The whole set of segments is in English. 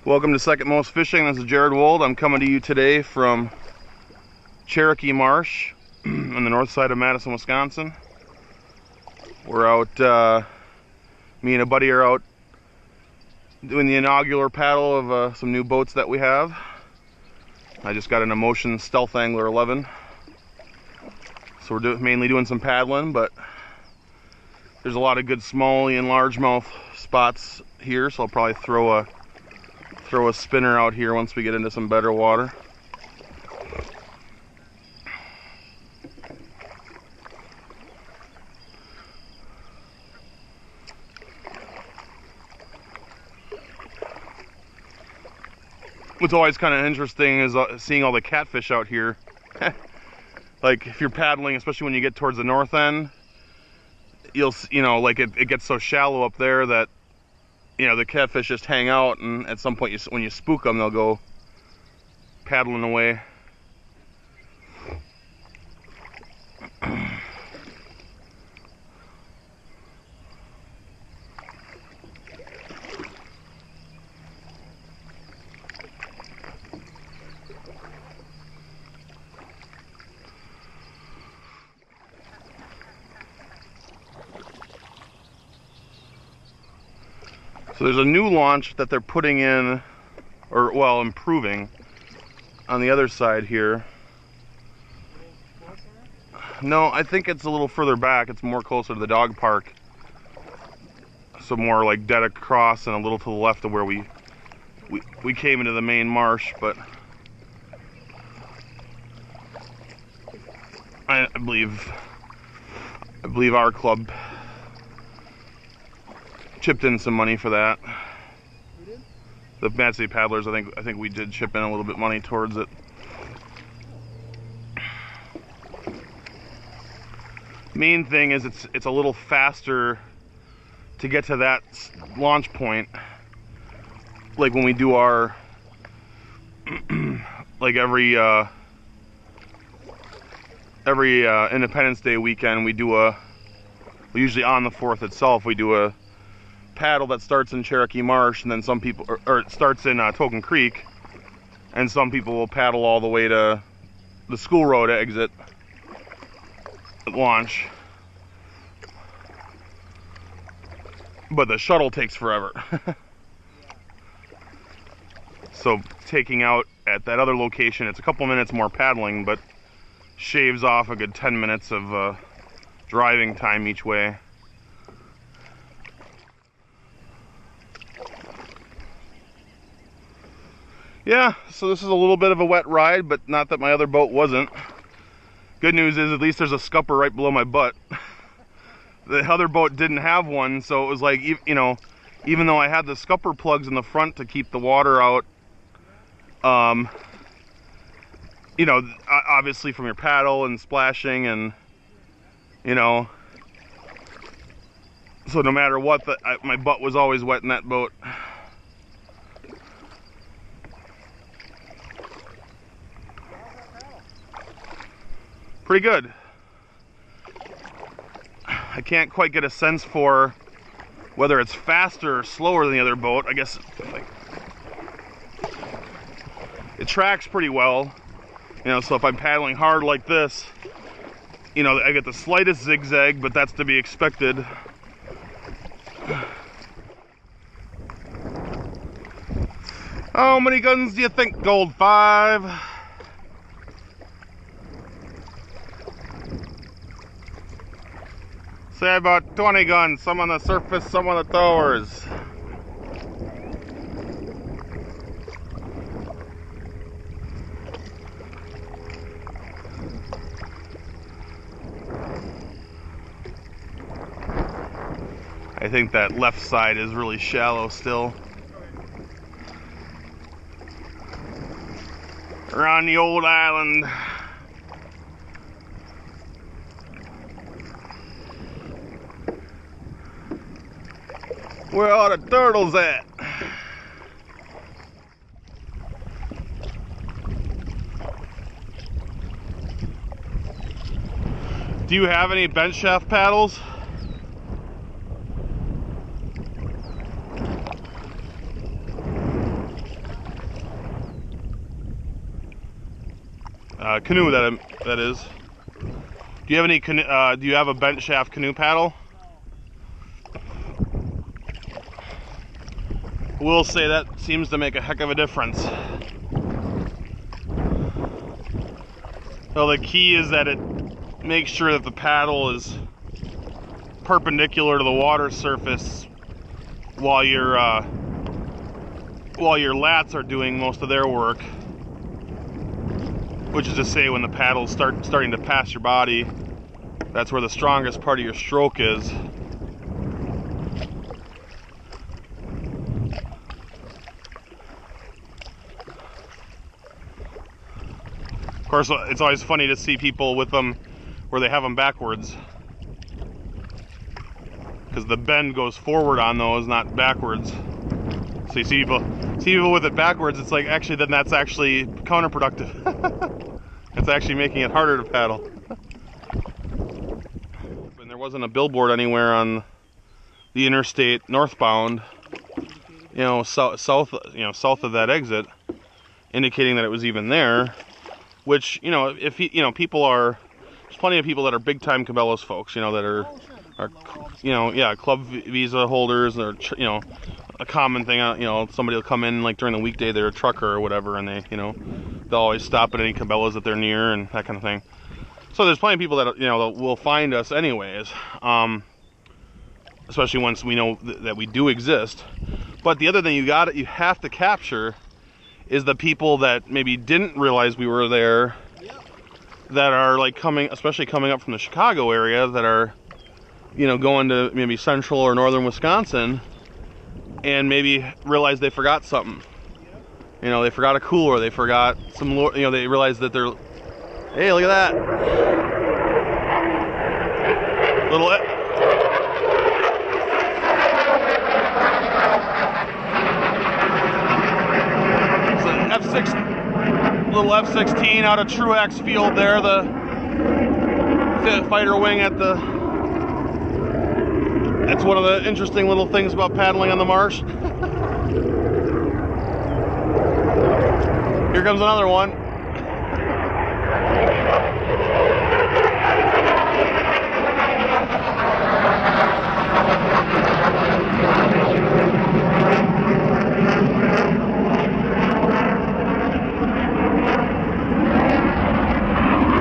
Welcome to Second Most Fishing. This is Jared Wold. I'm coming to you today from Cherokee Marsh on the north side of Madison, Wisconsin. We're out, me and a buddy are out doing the inaugural paddle of some new boats that we have. I just got an Emotion Stealth Angler 11. So we're mainly doing some paddling, but there's a lot of good smallie and largemouth spots here, so I'll probably throw a spinner out here once we get into some better water. What's always kind of interesting is seeing all the catfish out here. Like if you're paddling, especially when you get towards the north end, you know, like it gets so shallow up there that, you know, the catfish just hang out, and at some point when you spook them, they'll go paddling away. So there's a new launch that they're putting in, or well, improving on the other side here. No, I think it's a little further back. It's more closer to the dog park. So more like dead across and a little to the left of where we came into the main marsh, but I believe our club chipped in some money for that. Who did? The Mad City Paddlers. I think we did chip in a little bit money towards it. Main thing is it's a little faster to get to that launch point. Like when we do our like every Independence Day weekend, we usually on the 4th itself we do a paddle that starts in Cherokee Marsh, and then some people, or it starts in Token Creek, and some people will paddle all the way to the school road exit at launch. But the shuttle takes forever. So taking out at that other location, it's a couple minutes more paddling, but shaves off a good 10 minutes of driving time each way. Yeah, so this is a little bit of a wet ride, but not that my other boat wasn't. Good news is at least there's a scupper right below my butt. The other boat didn't have one, so it was like, you know, even though I had the scupper plugs in the front to keep the water out, you know, obviously from your paddle and splashing, and, you know, so no matter what, my butt was always wet in that boat. Pretty good. I can't quite get a sense for whether it's faster or slower than the other boat. I guess like, it tracks pretty well, you know, so if I'm paddling hard like this, you know, I get the slightest zigzag, but that's to be expected. How many guns do you think, Gold 5? Say about 20 guns, some on the surface, some on the towers. I think that left side is really shallow still. Around the old island. Where are the turtles at? Do you have any bench shaft paddles? canoe that is. Do you have any do you have a bent shaft canoe paddle? We'll say that seems to make a heck of a difference. So the key is that it makes sure that the paddle is perpendicular to the water surface while your lats are doing most of their work, which is to say when the paddle's starting to pass your body, that's where the strongest part of your stroke is. Of course, it's always funny to see people with them where they have them backwards, because the bend goes forward on those, not backwards. So you see people with it backwards, it's like, actually, then that's actually counterproductive. It's actually making it harder to paddle. And there wasn't a billboard anywhere on the interstate northbound, south of that exit, indicating that it was even there. Which, if people are, there's plenty of people that are big time Cabela's folks, that are club visa holders, or a common thing. Somebody will come in like during the weekday, they're a trucker or whatever, and they'll always stop at any Cabela's that they're near and that kind of thing. So there's plenty of people that that will find us anyways, especially once we know that we do exist. But the other thing you have to capture is the people that maybe didn't realize we were there, that are like especially coming up from the Chicago area, that are going to maybe central or northern Wisconsin, and maybe realize they forgot something. They forgot a cooler, they forgot some, they realize that they're, hey, look at that little little F-16 out of Truax field there, the fighter wing at the, that's one of the interesting little things about paddling on the marsh. Here comes another one.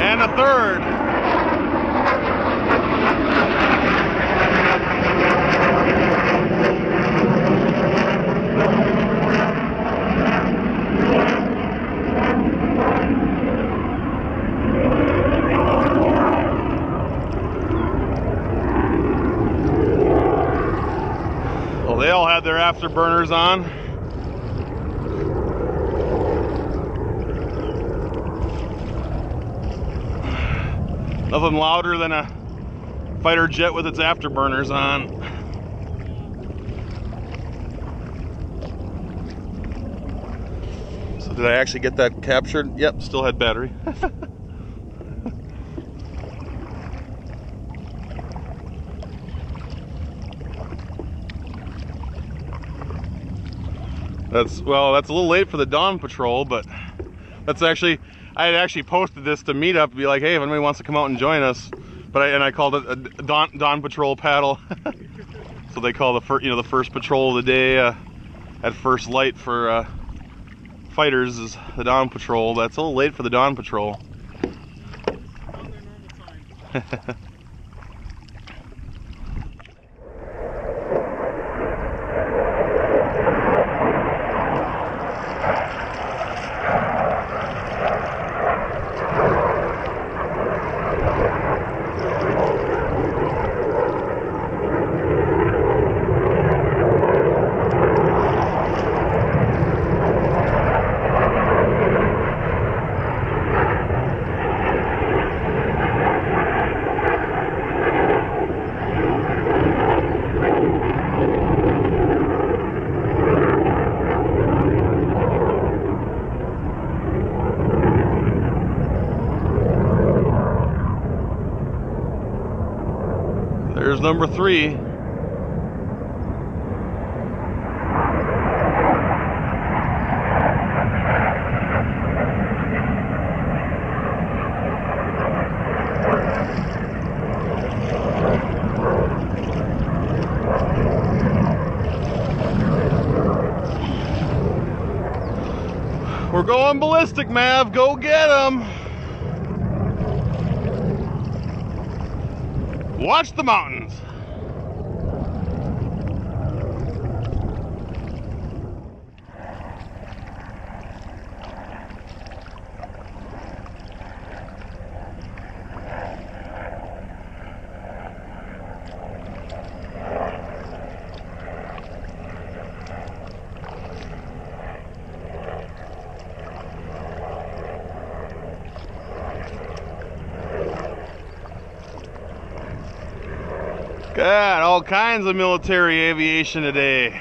And a third. Well, they all had their afterburners on. Nothing louder than a fighter jet with its afterburners on. So did I actually get that captured? Yep, still had battery. That's a little late for the dawn patrol, but that's actually, I had actually posted this to meet up, be like, hey, if anybody wants to come out and join us, but I called it a dawn patrol paddle. So they call the first patrol of the day at first light for fighters is the dawn patrol. That's a little late for the dawn patrol. On their normal time. There's number 3. We're going ballistic, Mav. Go get him. Watch the mountains. God, all kinds of military aviation today.